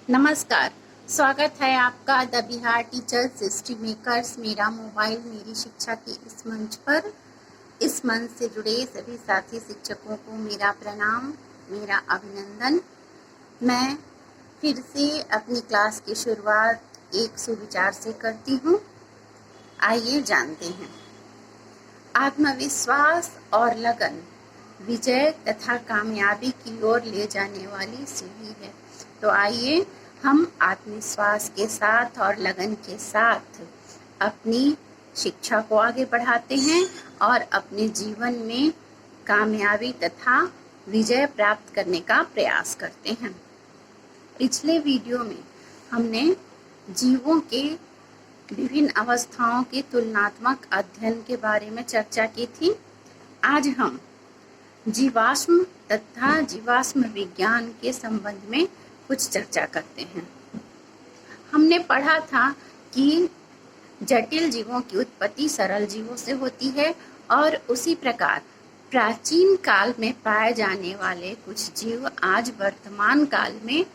नमस्कार। स्वागत है आपका the Bihar teachers history makers मेरा मोबाइल मेरी शिक्षा के इस मंच पर। इस मंच से जुड़े सभी साथी शिक्षकों को मेरा प्रणाम, मेरा अभिनंदन। मैं फिर से अपनी क्लास की शुरुआत एक सुविचार से करती हूँ। आइए जानते हैं। आत्मविश्वास और लगन विजय तथा कामयाबी की ओर ले जाने वाली सीढ़ी है। तो आइए हम आत्मविश्वास के साथ और लगन के साथ अपनी शिक्षा को आगे बढ़ाते हैं और अपने जीवन में कामयाबी तथा विजय प्राप्त करने का प्रयास करते हैं। पिछले वीडियो में हमने जीवों के विभिन्न अवस्थाओं के तुलनात्मक अध्ययन के बारे में चर्चा की थी। आज हम जीवाश्म तथा जीवाश्म विज्ञान के संबंध में कुछ चर्चा करते हैं। हमने पढ़ा था कि जटिल जीवों की उत्पत्ति सरल जीवों से होती है और उसी प्रकार प्राचीन काल में पाए जाने वाले कुछ जीव आज वर्तमान काल में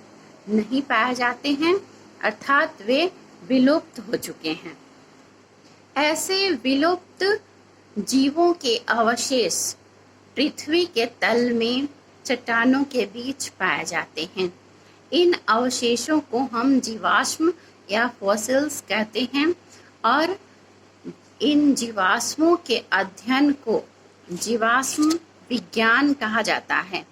नहीं पाए जाते हैं, अर्थात वे विलुप्त हो चुके हैं। ऐसे विलुप्त जीवों के अवशेष पृथ्वी के तल में चट्टानों के बीच पाए जाते हैं। इन अवशेषों को हम जीवाश्म या फॉसिल्स कहते हैं और इन जीवाश्मों के अध्ययन को जीवाश्म विज्ञान कहा जाता है।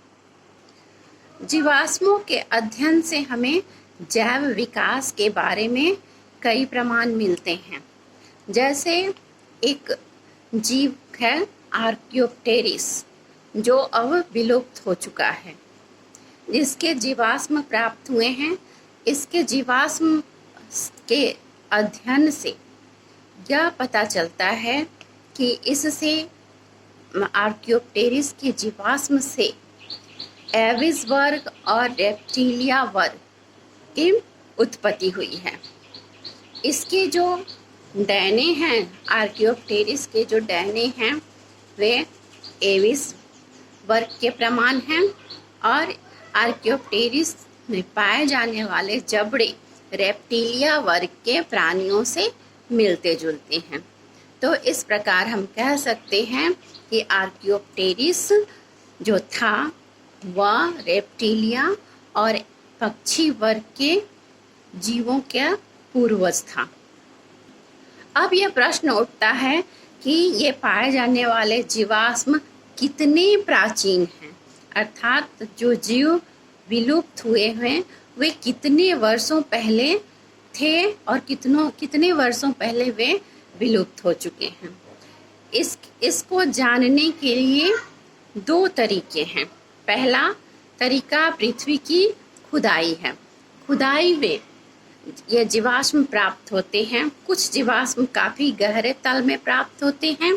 जीवाश्मों के अध्ययन से हमें जैव विकास के बारे में कई प्रमाण मिलते हैं। जैसे एक जीव है आर्कियोप्टेरिस, जो अब विलुप्त हो चुका है, जिसके जीवाश्म प्राप्त हुए हैं। इसके जीवाश्म के अध्ययन से यह पता चलता है कि इससे आर्कियोप्टेरिस के जीवाश्म से एविस वर्ग और रेप्टिलिया वर्ग की उत्पत्ति हुई है। इसके जो डैने हैं, आर्कियोप्टेरिस के जो डैने हैं, वे एविस वर्ग के प्रमाण हैं और आर्कियोप्टेरिस में पाए जाने वाले जबड़े रेप्टिलिया वर्ग के प्राणियों से मिलते जुलते हैं। तो इस प्रकार हम कह सकते हैं कि आर्कियोप्टेरिस जो था वह रेप्टिलिया और पक्षी वर्ग के जीवों का पूर्वज था। अब यह प्रश्न उठता है कि ये पाए जाने वाले जीवाश्म कितने प्राचीन हैं, अर्थात जो जीव विलुप्त हुए हैं वे कितने वर्षों पहले थे और कितने वर्षों पहले वे विलुप्त हो चुके हैं। इसको जानने के लिए दो तरीके हैं। पहला तरीका पृथ्वी की खुदाई है। खुदाई में ये जीवाश्म प्राप्त होते हैं। कुछ जीवाश्म काफ़ी गहरे तल में प्राप्त होते हैं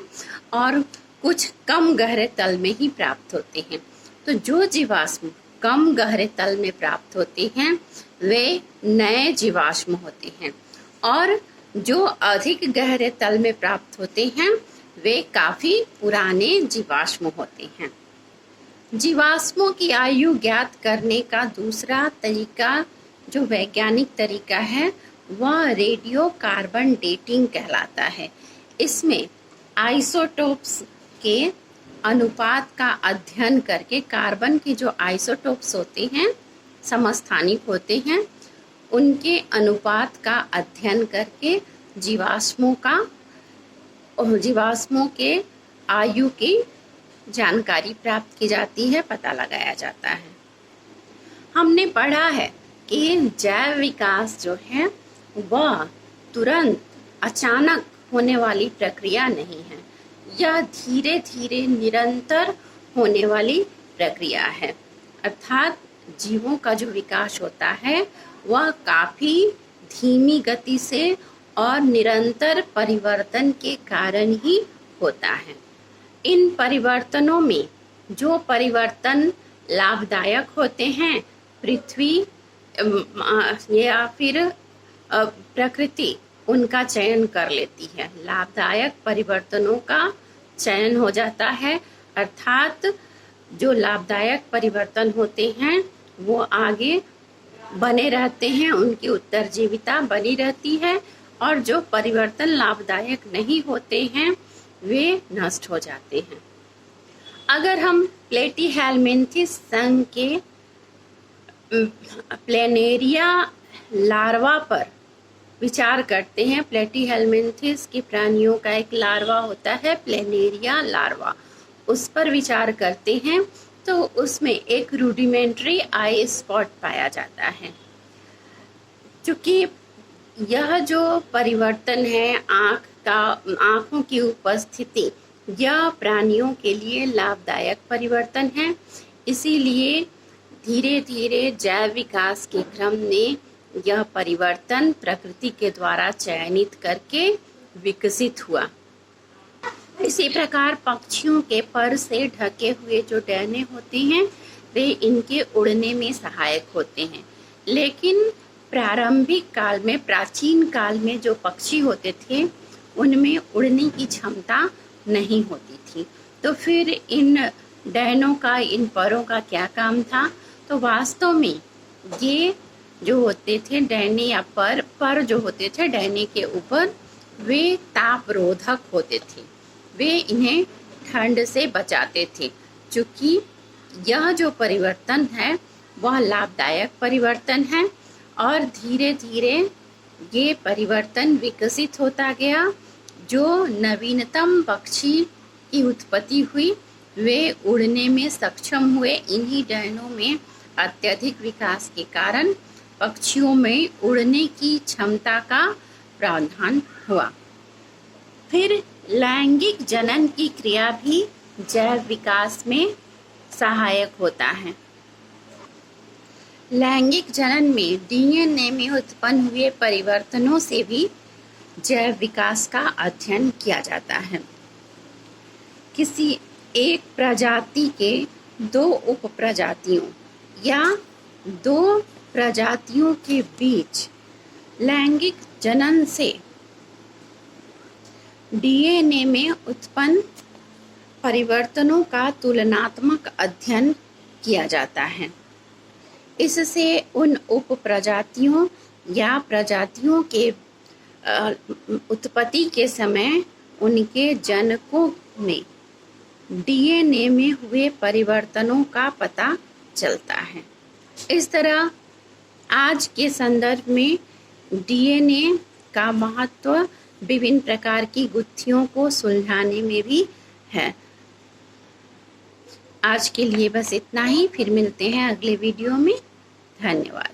और कुछ कम गहरे तल में ही प्राप्त होते हैं। तो जो जीवाश्म कम गहरे तल में प्राप्त होते हैं वे नए जीवाश्म होते हैं और जो अधिक गहरे तल में प्राप्त होते हैं वे काफ़ी पुराने जीवाश्म होते हैं। जीवाश्मों की आयु ज्ञात करने का दूसरा तरीका जो वैज्ञानिक तरीका है वह रेडियो कार्बन डेटिंग कहलाता है। इसमें आइसोटोप्स के अनुपात का अध्ययन करके कार्बन के जो आइसोटोप्स होते हैं, समस्थानिक होते हैं, उनके अनुपात का अध्ययन करके जीवाश्मों के आयु की जानकारी प्राप्त की जाती है, पता लगाया जाता है। हमने पढ़ा है कि जैव विकास जो है वह तुरंत अचानक होने वाली प्रक्रिया नहीं है, यह धीरे धीरे निरंतर होने वाली प्रक्रिया है। अर्थात जीवों का जो विकास होता है वह काफ़ी धीमी गति से और निरंतर परिवर्तन के कारण ही होता है। इन परिवर्तनों में जो परिवर्तन लाभदायक होते हैं पृथ्वी या फिर प्रकृति उनका चयन कर लेती है। लाभदायक परिवर्तनों का चयन हो जाता है, अर्थात जो लाभदायक परिवर्तन होते हैं वो आगे बने रहते हैं, उनकी उत्तरजीविता बनी रहती है, और जो परिवर्तन लाभदायक नहीं होते हैं वे नष्ट हो जाते हैं। अगर हम प्लेटीहेल्मिन्थेस संघ के प्लेनेरिया लार्वा पर विचार करते हैं, प्लेटीहेल्मिन्थेस के प्राणियों का एक लार्वा होता है प्लेनेरिया लार्वा, उस पर विचार करते हैं तो उसमें एक रूडिमेंट्री आई स्पॉट पाया जाता है। क्योंकि यह जो परिवर्तन है आँखों की उपस्थिति, यह प्राणियों के लिए लाभदायक परिवर्तन है, इसीलिए धीरे धीरे जैव विकास के क्रम में यह परिवर्तन प्रकृति के द्वारा चयनित करके विकसित हुआ। इसी प्रकार पक्षियों के पर से ढके हुए जो डैने होते हैं वे इनके उड़ने में सहायक होते हैं, लेकिन प्रारंभिक काल में, प्राचीन काल में जो पक्षी होते थे उनमें उड़ने की क्षमता नहीं होती थी। तो फिर इन डैनों का, इन परों का क्या काम था? तो वास्तव में ये जो होते थे डैने या पर जो होते थे डैने के ऊपर, वे तापरोधक होते थे, वे इन्हें ठंड से बचाते थे। क्योंकि यह जो परिवर्तन है वह लाभदायक परिवर्तन है, और धीरे धीरे ये परिवर्तन विकसित होता गया। जो नवीनतम पक्षी की उत्पत्ति हुई वे उड़ने में सक्षम हुए। इन्हीं डैनों में अत्यधिक विकास के कारण पक्षियों में उड़ने की क्षमता का प्रावधान हुआ। फिर लैंगिक जनन की क्रिया भी जैव विकास में सहायक होता है। लैंगिक जनन में डीएनए में उत्पन्न हुए परिवर्तनों से भी जैव विकास का अध्ययन किया जाता है। किसी एक प्रजाति के दो उपप्रजातियों या दो प्रजातियों के बीच लैंगिक जनन से डीएनए में उत्पन्न परिवर्तनों का तुलनात्मक अध्ययन किया जाता है। इससे उन उपप्रजातियों या प्रजातियों के उत्पत्ति के समय उनके जनकों में डीएनए में हुए परिवर्तनों का पता चलता है। इस तरह आज के संदर्भ में डीएनए का महत्व विभिन्न प्रकार की गुत्थियों को सुलझाने में भी है। आज के लिए बस इतना ही, फिर मिलते हैं अगले वीडियो में। धन्यवाद।